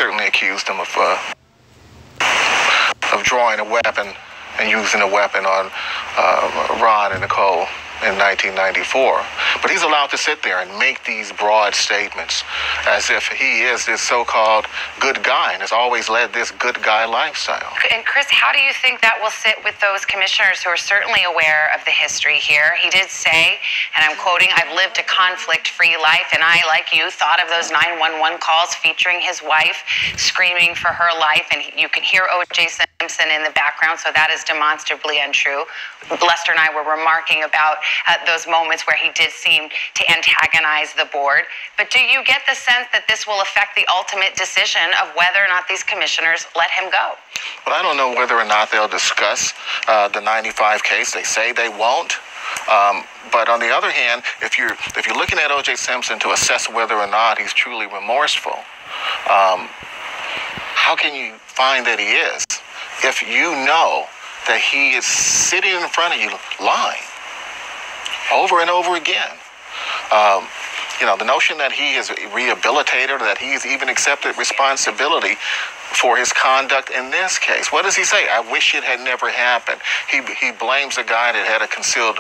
certainly accused him of drawing a weapon and using a weapon on Ron and Nicole in 1994. But he's allowed to sit there and make these broad statements as if he is this so-called good guy and has always led this good guy lifestyle. And Chris, how do you think that will sit with those commissioners who are certainly aware of the history here? He did say, and I'm quoting, "I've lived a conflict-free life, and I, like you, thought of those 911 calls featuring his wife screaming for her life," and you can hear O.J. Simpson in the background, so that is demonstrably untrue. Lester and I were remarking about those moments where he did seem to antagonize the board. But do you get the sense that this will affect the ultimate decision of whether or not these commissioners let him go? Well, I don't know whether or not they'll discuss the 95 case. They say they won't. But on the other hand, if you're looking at O.J. Simpson to assess whether or not he's truly remorseful, how can you find that he is if you know that he is sitting in front of you lying over and over again? The notion that he is rehabilitated, or that he's even accepted responsibility for his conduct in this case. What does he say? "I wish it had never happened." He blames a guy that had a concealed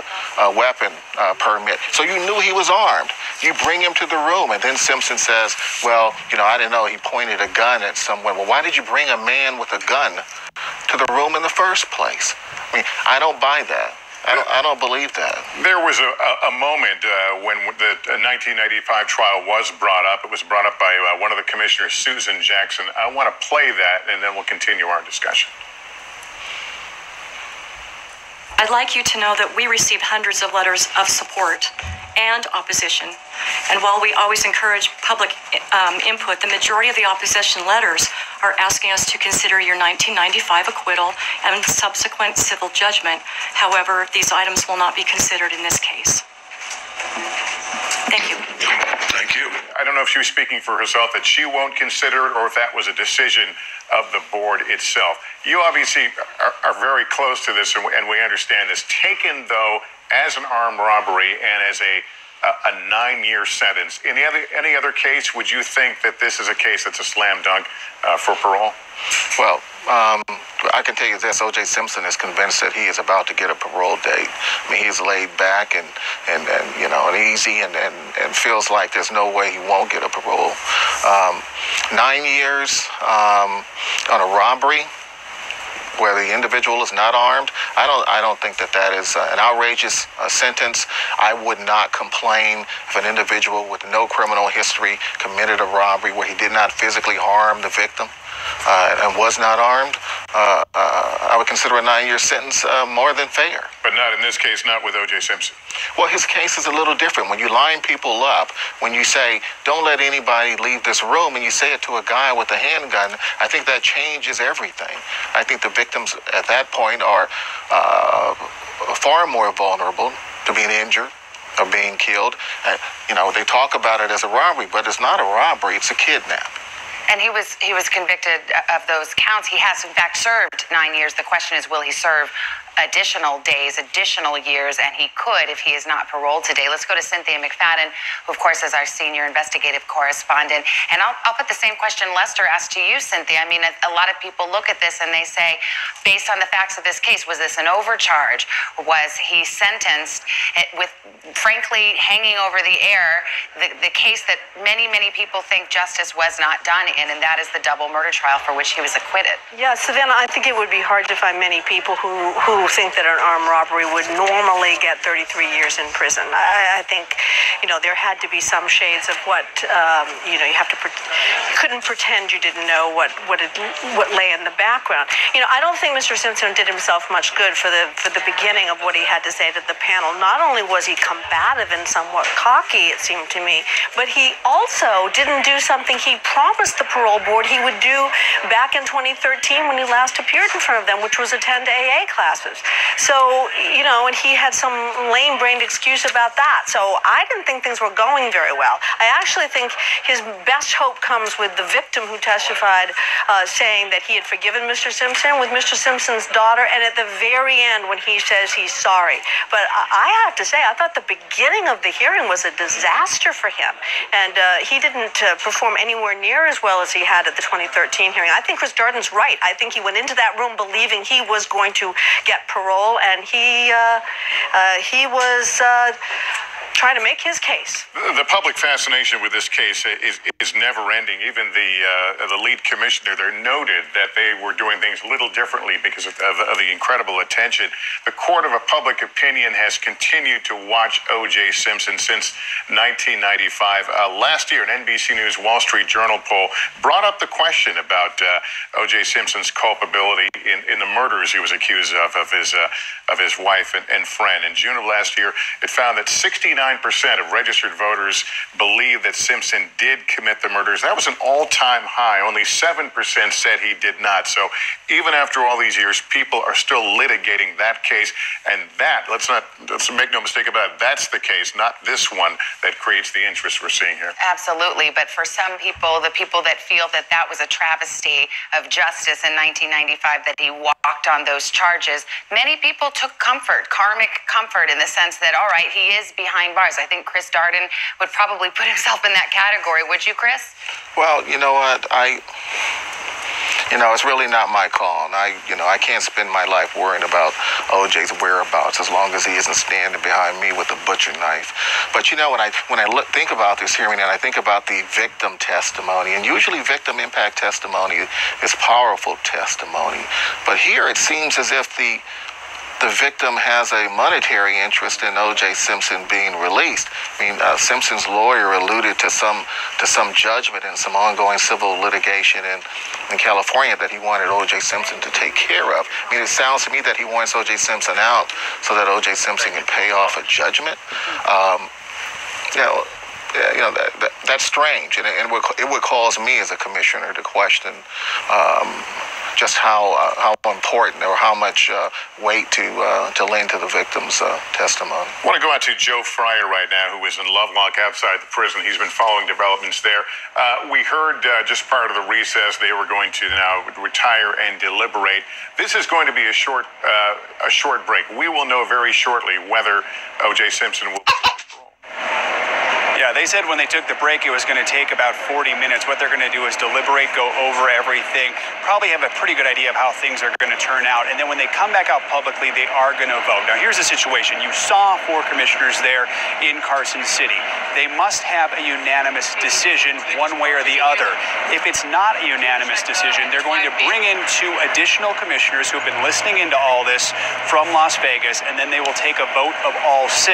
weapon permit. So you knew he was armed. You bring him to the room, and then Simpson says, "Well, I didn't know he pointed a gun at someone." Well, why did you bring a man with a gun to the room in the first place? I mean, I don't buy that. I don't believe that. There was a moment when the 1995 trial was brought up. It was brought up by one of the commissioners, Susan Jackson. I want to play that, and then we'll continue our discussion. I'd like you to know that we received hundreds of letters of support and opposition. And while we always encourage public input, the majority of the opposition letters are asking us to consider your 1995 acquittal and subsequent civil judgment. However, these items will not be considered in this case. Thank you. Thank you. I don't know if she was speaking for herself, that she won't consider it, or if that was a decision of the board itself. You obviously are very close to this, and we understand this. Taken, though, as an armed robbery and as a 9-year sentence, in any other case, would you think that this is a case that's a slam dunk for parole? Well, I can tell you this: O.J. Simpson is convinced that he is about to get a parole date. I mean, he's laid back and easy and feels like there's no way he won't get a parole. 9 years on a robbery where the individual is not armed, I don't think that is an outrageous sentence. I would not complain if an individual with no criminal history committed a robbery where he did not physically harm the victim and was not armed. I would consider a 9-year sentence more than fair. But not in this case, not with O.J. Simpson. Well, his case is a little different. When you line people up, when you say, "Don't let anybody leave this room," and you say it to a guy with a handgun, I think that changes everything. I think the victims at that point are far more vulnerable to being injured or being killed. They talk about it as a robbery, but it's not a robbery, it's a kidnap. And he was convicted of those counts. He has, in fact, served 9 years. The question is, will he serve additional days, additional years, and he could if he is not paroled today. Let's go to Cynthia McFadden, who, of course, is our senior investigative correspondent. And I'll put the same question Lester asked to you, Cynthia. I mean, a lot of people look at this and they say, based on the facts of this case, was this an overcharge? Was he sentenced with, frankly, hanging over the air, the case that many, many people think justice was not done in, and that is the double murder trial for which he was acquitted? Yeah, Savannah, I think it would be hard to find many people who think that an armed robbery would normally get 33 years in prison. I think, there had to be some shades of what, you have to, you couldn't pretend you didn't know what lay in the background. I don't think Mr. Simpson did himself much good for the beginning of what he had to say to the panel. Not only was he combative and somewhat cocky, it seemed to me, but he also didn't do something he promised the parole board he would do back in 2013 when he last appeared in front of them, which was attend AA classes. was. So, and he had some lame-brained excuse about that. So I didn't think things were going very well. I actually think his best hope comes with the victim who testified saying that he had forgiven Mr. Simpson with Mr. Simpson's daughter, and at the very end when he says he's sorry. But I have to say, I thought the beginning of the hearing was a disaster for him, and he didn't perform anywhere near as well as he had at the 2013 hearing. I think Chris Darden's right. I think he went into that room believing he was going to get parole, and he was trying to make his case. The public fascination with this case is never-ending. Even the lead commissioner there noted that they were doing things a little differently because of the incredible attention. The court of a public opinion has continued to watch O.J. Simpson since 1995. Last year, an NBC News Wall Street Journal poll brought up the question about O.J. Simpson's culpability in the murders he was accused of his wife and friend. In June of last year, it found that 69% of registered voters believe that Simpson did commit the murders. That was an all-time high. Only 7% said he did not. So even after all these years, people are still litigating that case. And that, let's make no mistake about it, that's the case, not this one, that creates the interest we're seeing here. Absolutely. But for some people, the people that feel that that was a travesty of justice in 1995, that he walked on those charges, many people took comfort, karmic comfort, in the sense that, all right, he is behind bars. I think Chris Darden would probably put himself in that category. Would you, Chris? Well, you know what? It's really not my call. And I can't spend my life worrying about OJ's whereabouts as long as he isn't standing behind me with a butcher knife. But when I think about this hearing, and I think about the victim testimony, and usually victim impact testimony is powerful testimony. But here it seems as if the victim has a monetary interest in O.J. Simpson being released. Simpson's lawyer alluded to some judgment and some ongoing civil litigation in California that he wanted O.J. Simpson to take care of. It sounds to me that he wants O.J. Simpson out so that O.J. Simpson can pay off a judgment. That's strange, and it would cause me as a commissioner to question just how important or how much weight to lend to the victim's testimony. I want to go out to Joe Fryer right now, who is in Lovelock outside the prison. He's been following developments there. We heard just prior to the recess they were going to now retire and deliberate. This is going to be a short break. We will know very shortly whether O.J. Simpson will be parole. Yeah, they said when they took the break it was going to take about 40 minutes. What they're going to do is deliberate, go over everything, probably have a pretty good idea of how things are going to turn out. And then when they come back out publicly, they are going to vote. Now, here's the situation. You saw 4 commissioners there in Carson City. They must have a unanimous decision one way or the other. If it's not a unanimous decision, they're going to bring in 2 additional commissioners who have been listening into all this from Las Vegas, and then they will take a vote of all 6.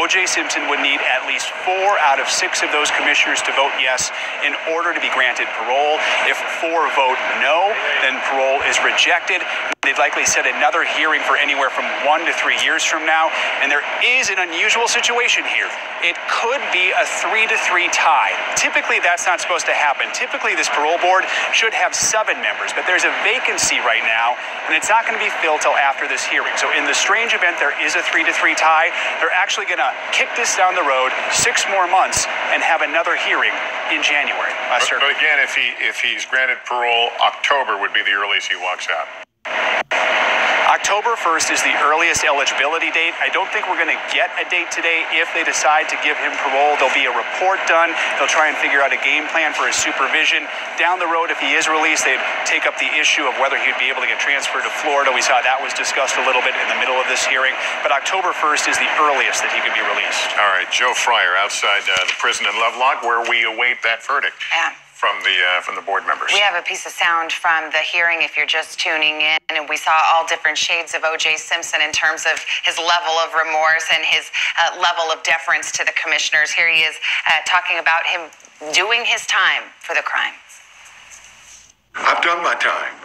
O.J. Simpson would need at least 4 out of 6 of those commissioners to vote yes in order to be granted parole. If 4 vote no, then parole is rejected. They'd likely set another hearing for anywhere from 1 to 3 years from now. And there is an unusual situation here. It could be a 3-3 tie. Typically, that's not supposed to happen. Typically, this parole board should have 7 members, but there's a vacancy right now, and it's not going to be filled till after this hearing. So in the strange event there is a 3-3 tie, they're actually going to kick this down the road 6 more months and have another hearing in January. But again, if he's granted parole, October would be the earliest he walks out. October 1st is the earliest eligibility date. I don't think we're going to get a date today. If they decide to give him parole, there'll be a report done. They'll try and figure out a game plan for his supervision. Down the road, if he is released, they'd take up the issue of whether he'd be able to get transferred to Florida. We saw that was discussed a little bit in the middle of this hearing. But October 1st is the earliest that he could be released. All right, Joe Fryer outside the prison in Lovelock, where we await that verdict. Yeah. From the board members. We have a piece of sound from the hearing if you're just tuning in, and we saw all different shades of O.J. Simpson in terms of his level of remorse and his level of deference to the commissioners. Here he is talking about him doing his time for the crime. I've done my time.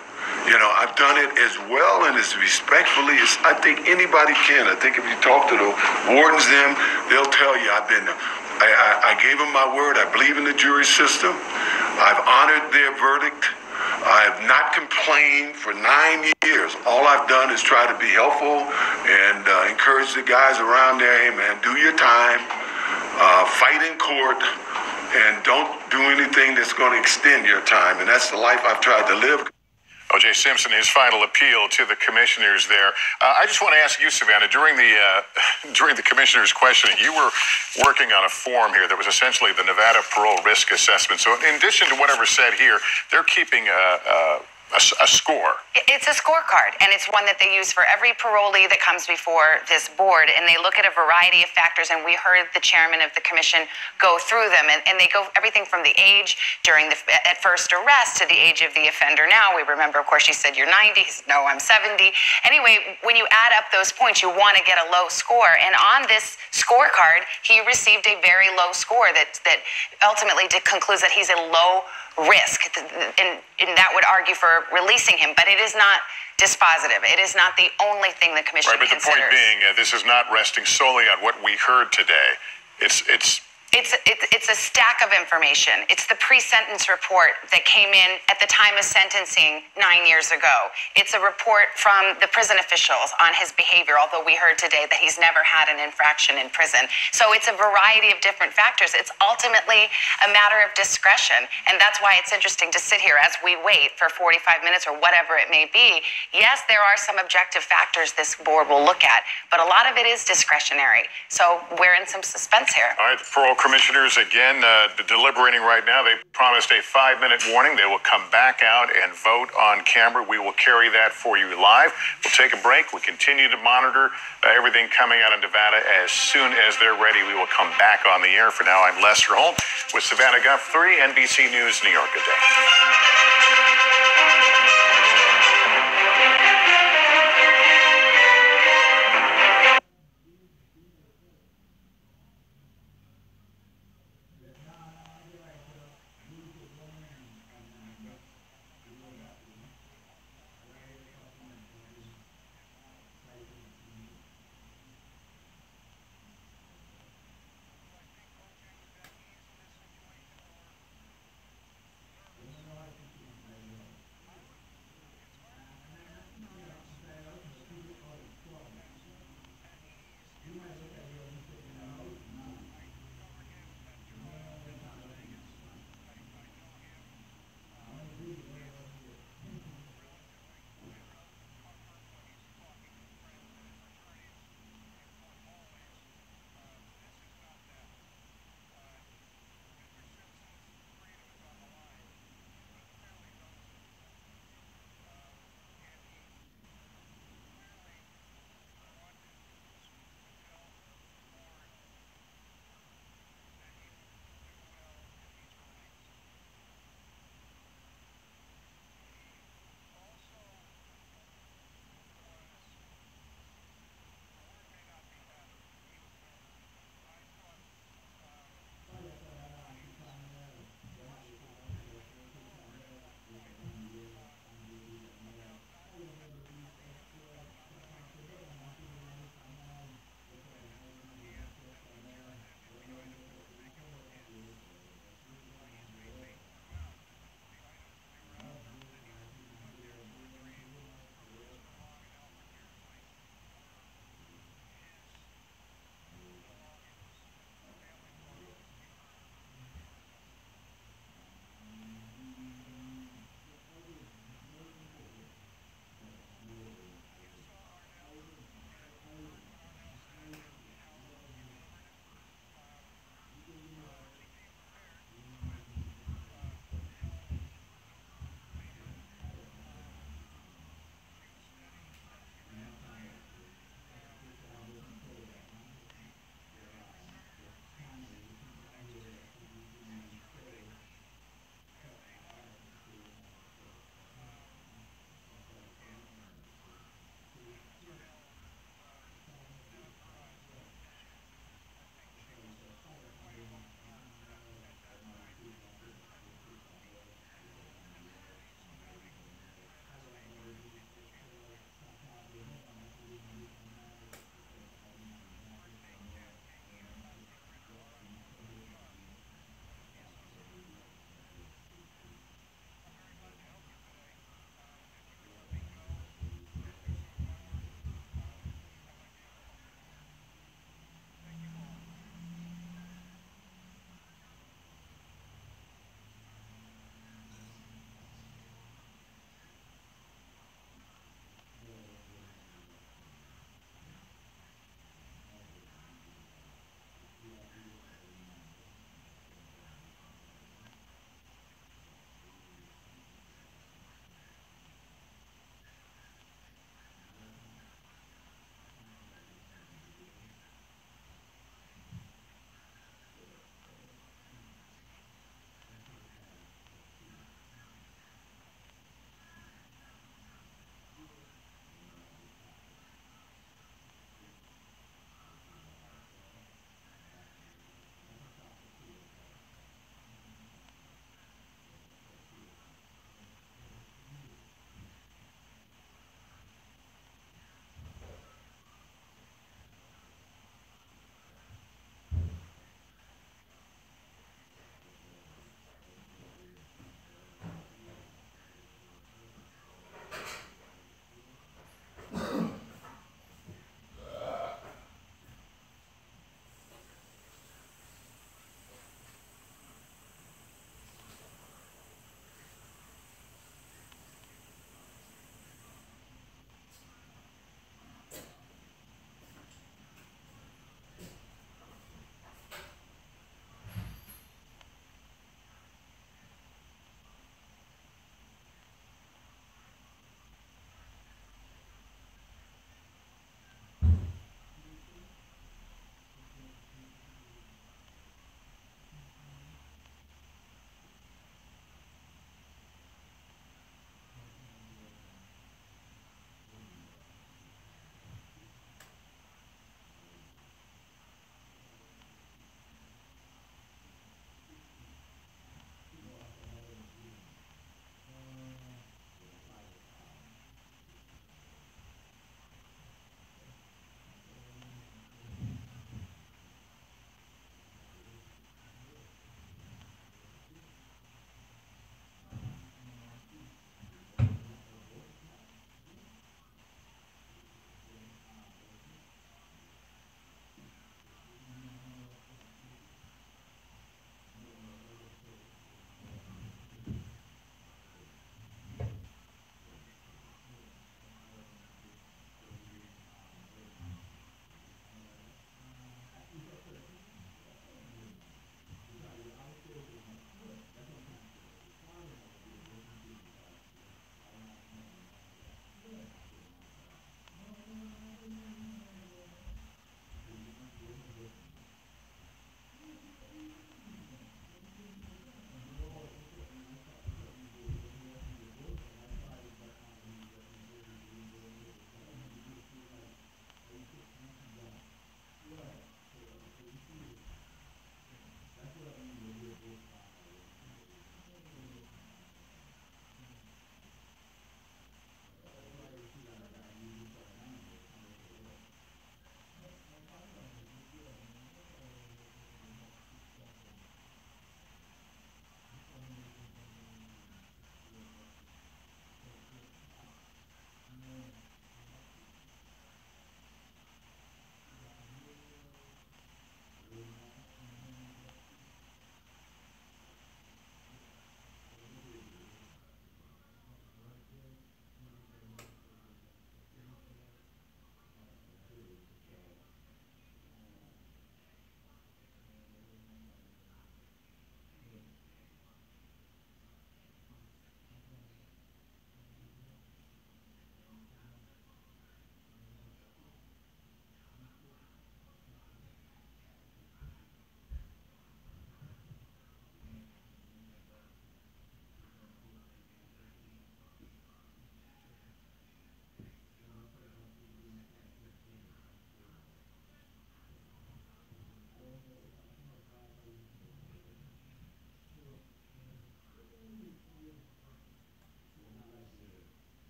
I've done it as well and as respectfully as I think anybody can. I think if you talk to the wardens, they'll tell you I gave them my word. I believe in the jury system. I've honored their verdict. I have not complained for 9 years. All I've done is try to be helpful and encourage the guys around there, hey man, do your time, fight in court, and don't do anything that's going to extend your time. And that's the life I've tried to live. O.J. Simpson, his final appeal to the commissioners there. I just want to ask you, Savannah, during the commissioner's questioning, you were working on a form here that was essentially the Nevada parole risk assessment. So in addition to whatever's said here, they're keeping a score. It's a scorecard, and it's one that they use for every parolee that comes before this board, and they look at a variety of factors, and we heard the chairman of the commission go through them, and they go everything from the age at first arrest to the age of the offender now. We remember, of course, she said, you're 90. He said, no, I'm 70. Anyway, when you add up those points, you want to get a low score, and on this scorecard, he received a very low score that ultimately concludes that he's a low risk, and that would argue for releasing him, but it is not dispositive. It is not the only thing the commission considers. Right, but the point being, this is not resting solely on what we heard today. It's a stack of information. It's the pre-sentence report that came in at the time of sentencing 9 years ago. It's a report from the prison officials on his behavior, although we heard today that he's never had an infraction in prison. So it's a variety of different factors. It's ultimately a matter of discretion, and that's why it's interesting to sit here as we wait for 45 minutes or whatever it may be. Yes, there are some objective factors this board will look at, but a lot of it is discretionary. So we're in some suspense here. All right, the parole commissioners, again, deliberating right now. They promised a 5-minute warning. They will come back out and vote on camera. We will carry that for you live. We'll take a break. We continue to monitor everything coming out of Nevada. As soon as they're ready, we will come back on the air. For now, I'm Lester Holt with Savannah Guthrie, NBC News, New York. Good day.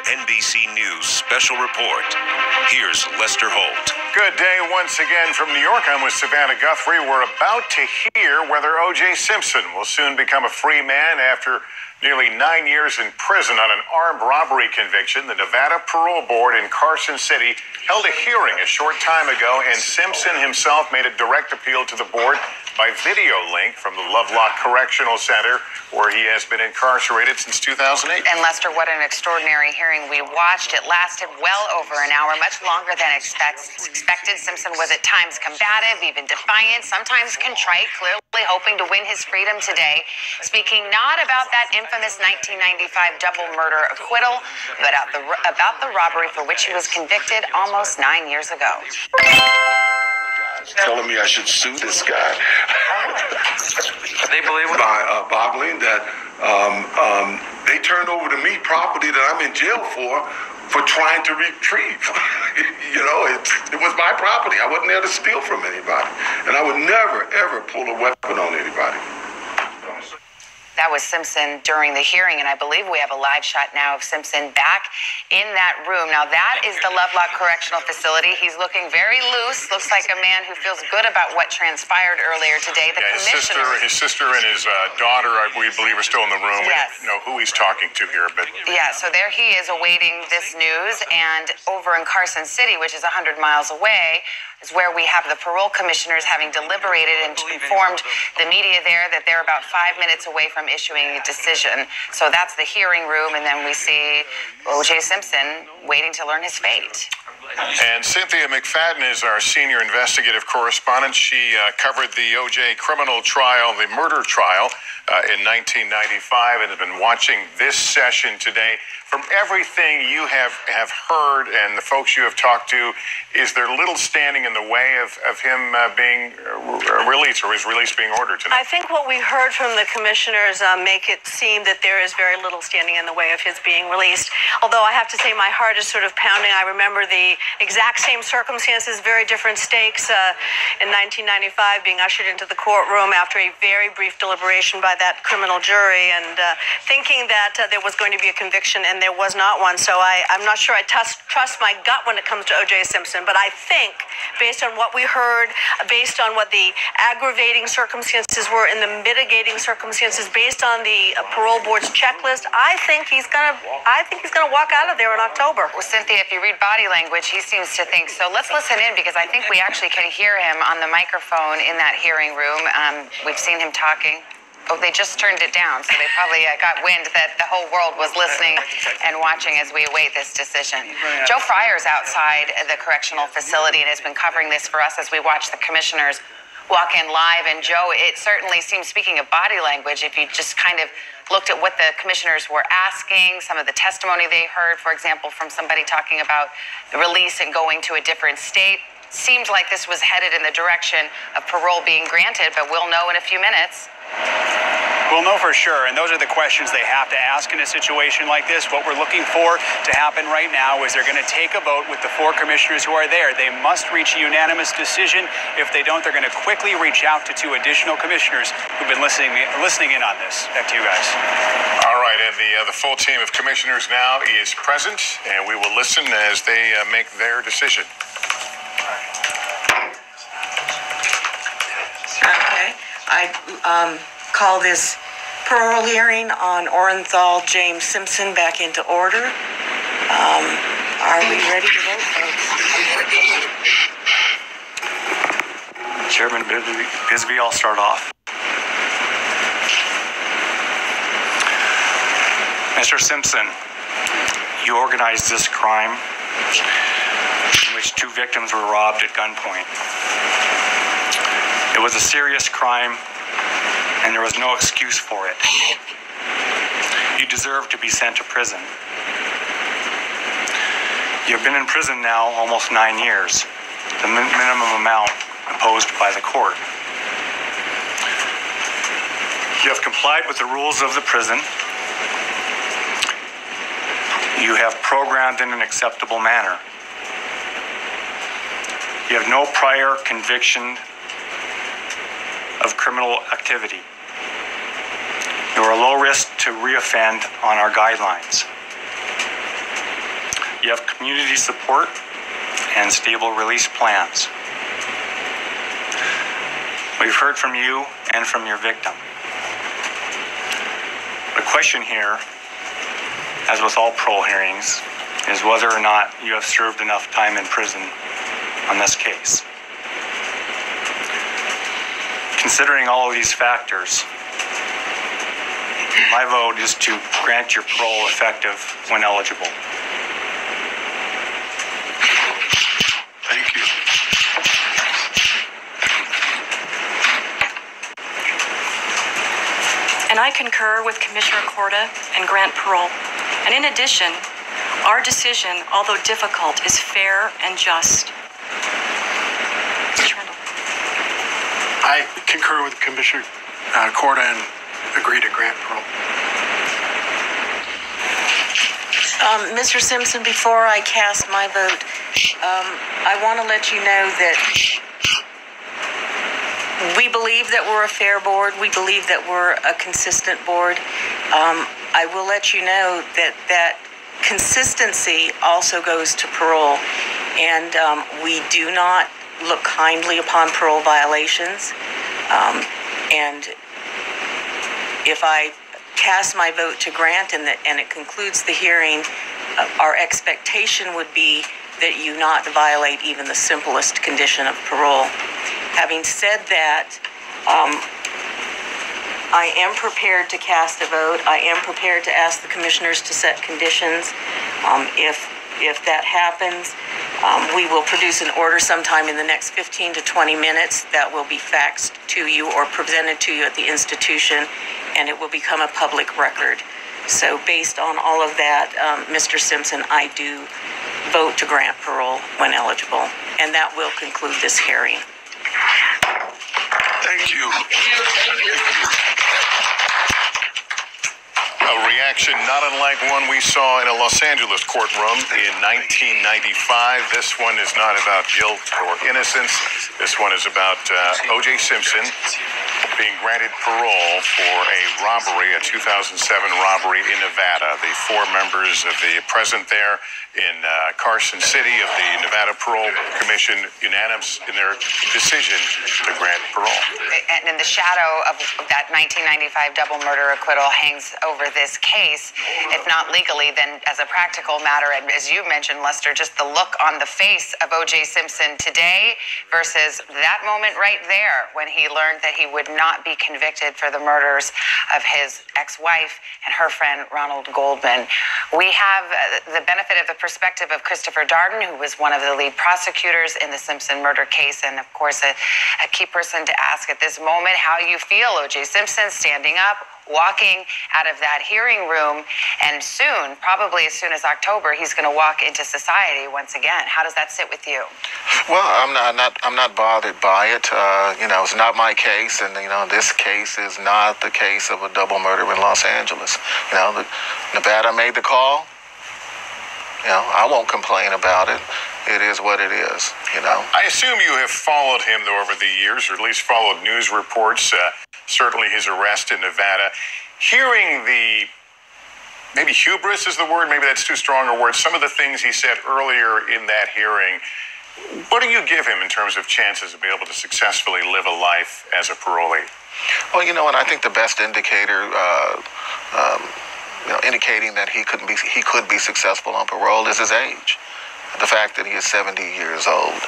NBC News special report. Here's Lester Holt. Good day once again from New York. I'm with Savannah Guthrie. We're about to hear whether O.J. Simpson will soon become a free man after nearly 9 years in prison on an armed robbery conviction. The Nevada Parole Board in Carson City held a hearing a short time ago, and Simpson himself made a direct appeal to the board by video link from the Lovelock Correctional Center, where he has been incarcerated since 2008. And Lester, what an extraordinary hearing we watched. It lasted well over an hour, much longer than expected. Simpson was at times combative, even defiant, sometimes contrite, clearly hoping to win his freedom today. Speaking not about that infamous 1995 double murder acquittal, but about the robbery for which he was convicted almost 9 years ago. Telling me I should sue this guy. They believe boggling that they turned over to me property that I'm in jail for trying to retrieve. You know, it was my property. I wasn't there to steal from anybody, and I would never ever pull a weapon on anybody. That was Simpson during the hearing, and I believe we have a live shot now of Simpson back in that room. Now, that is the Lovelock Correctional Facility. He's looking very loose, looks like a man who feels good about what transpired earlier today. The commissioner, his sister and his daughter, we believe, are still in the room. Yes. We don't know who he's talking to here, but... Yeah, so there he is awaiting this news, and over in Carson City, which is 100 miles away, is where we have the parole commissioners having deliberated and informed the media there that they're about 5 minutes away from issuing a decision. So that's the hearing room, and then we see O.J. Simpson waiting to learn his fate. And Cynthia McFadden is our senior investigative correspondent. She covered the O.J. criminal trial, the murder trial, in 1995, and has been watching this session today. From everything you have heard and the folks you have talked to, is there little standing in the way of him being released, or his release being ordered tonight? I think what we heard from the commissioners make it seem that there is very little standing in the way of his being released. Although I have to say my heart is sort of pounding. I remember the exact same circumstances, very different stakes. In 1995, being ushered into the courtroom after a very brief deliberation by that criminal jury, and thinking that there was going to be a conviction, and there was not one. So I'm not sure I trust my gut when it comes to O.J. Simpson, but I think, based on what we heard, based on what the aggravating circumstances were and the mitigating circumstances, based on the parole board's checklist, I think he's gonna walk out of there in October. Well, Cynthia, if you read body language, he seems to think so. Let's listen in, because I think we actually can hear him on the microphone in that hearing room. We've seen him talking. Oh, they just turned it down, so they probably got wind that the whole world was listening and watching as we await this decision. Joe Fryer's outside the correctional facility and has been covering this for us as we watch the commissioners walk in live. And Joe, it certainly seems, speaking of body language, if you just kind of looked at what the commissioners were asking, some of the testimony they heard, for example, from somebody talking about the release and going to a different state, seemed like this was headed in the direction of parole being granted, but we'll know in a few minutes. We'll know for sure, and those are the questions they have to ask in a situation like this. What we're looking for to happen right now is they're going to take a vote with the 4 commissioners who are there. They must reach a unanimous decision. If they don't, they're going to quickly reach out to 2 additional commissioners who've been listening in on this. Back to you guys. All right, and the full team of commissioners now is present, and we will listen as they make their decision. Okay. I call this parole hearing on Orenthal James Simpson back into order. Are we ready to vote, folks? Chairman Bisbee, I'll start off. Mr. Simpson, you organized this crime in which 2 victims were robbed at gunpoint. It was a serious crime, and there was no excuse for it. You deserve to be sent to prison. You've been in prison now almost 9 years, the minimum amount imposed by the court. You have complied with the rules of the prison. You have programmed in an acceptable manner. You have no prior conviction of criminal activity. You are low risk to reoffend on our guidelines. You have community support and stable release plans. We've heard from you and from your victim. The question here, as with all parole hearings, is whether or not you have served enough time in prison on this case. Considering all of these factors, my vote is to grant your parole effective when eligible. Thank you. And I concur with Commissioner Korda and grant parole. And in addition, our decision, although difficult, is fair and just. I concur with Commissioner Korda and agree to grant parole. Mr. Simpson, before I cast my vote, I want to let you know that we believe that we're a fair board. We believe that we're a consistent board. I will let you know that that consistency also goes to parole. And we do not look kindly upon parole violations. And if I cast my vote to grant and it concludes the hearing, our expectation would be that you not violate even the simplest condition of parole. Having said that, I am prepared to cast a vote. I am prepared to ask the commissioners to set conditions. If that happens, we will produce an order sometime in the next 15 to 20 minutes that will be faxed to you or presented to you at the institution, and it will become a public record. So based on all of that, Mr. Simpson, I do vote to grant parole when eligible, and that will conclude this hearing. Thank you. A reaction not unlike one we saw in a Los Angeles courtroom in 1995. This one is not about guilt or innocence. This one is about O.J. Simpson being granted parole for a robbery, a 2007 robbery in Nevada. The four members of the present there in Carson City of the Nevada Parole Commission unanimous in their decision to grant parole. And in the shadow of that 1995 double murder acquittal hangs over this case, if not legally, then as a practical matter. And as you mentioned, Lester, just the look on the face of O.J. Simpson today versus that moment right there when he learned that he would not be convicted for the murders of his ex-wife and her friend Ronald Goldman. We have the benefit of the perspective of Christopher Darden, who was one of the lead prosecutors in the Simpson murder case, and of course a key person to ask at this moment how you feel. O.J. Simpson standing up, walking out of that hearing room, and soon, probably as soon as October, he's going to walk into society once again. How does that sit with you? Well, I'm not bothered by it. It's not my case, and this case is not the case of a double murder in Los Angeles. Nevada made the call. I won't complain about it. It is what it is. I assume you have followed him though over the years, or at least followed news reports. Certainly his arrest in Nevada. Hearing the, maybe hubris is the word, maybe that's too strong a word, some of the things he said earlier in that hearing, what do you give him in terms of chances to be able to successfully live a life as a parolee? Well, and I think the best indicator, indicating that he could be successful on parole is his age. The fact that he is 70 years old.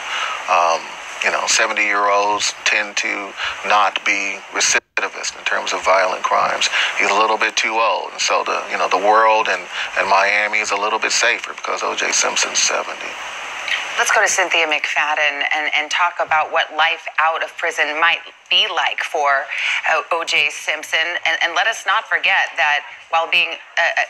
70-year-olds tend to not be recidivist in terms of violent crimes. He's a little bit too old, and so the world and Miami is a little bit safer because O.J. Simpson's 70. Let's go to Cynthia McFadden and talk about what life out of prison might be like for O.J. Simpson. And let us not forget that while being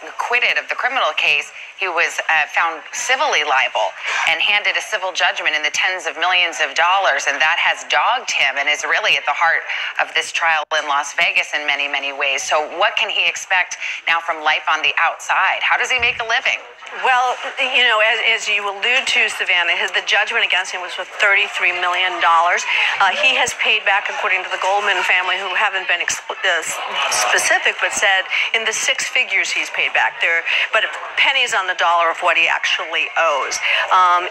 acquitted of the criminal case, he was found civilly liable and handed a civil judgment in the tens of millions of dollars. And that has dogged him and is really at the heart of this trial in Las Vegas in many, many ways. So what can he expect now from life on the outside? How does he make a living? Well, as you allude to, Savannah, The judgment against him was for $33 million. He has paid back, according to the Goldman family, who haven't been specific, but said in the six figures he's paid back there, but pennies on the dollar of what he actually owes.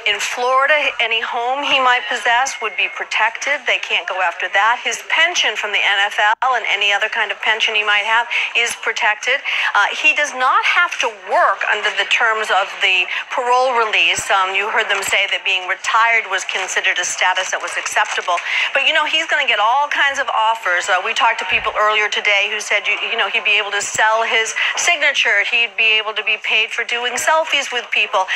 In Florida, any home he might possess would be protected. They can't go after that. His pension from the NFL and any other kind of pension he might have is protected. He does not have to work under the terms of the parole release. You heard them say that being retired was considered a status that was acceptable. But, he's going to get all kinds of offers. We talked to people earlier today who said, he'd be able to sell his signature. He'd be able to be paid for doing selfies with people.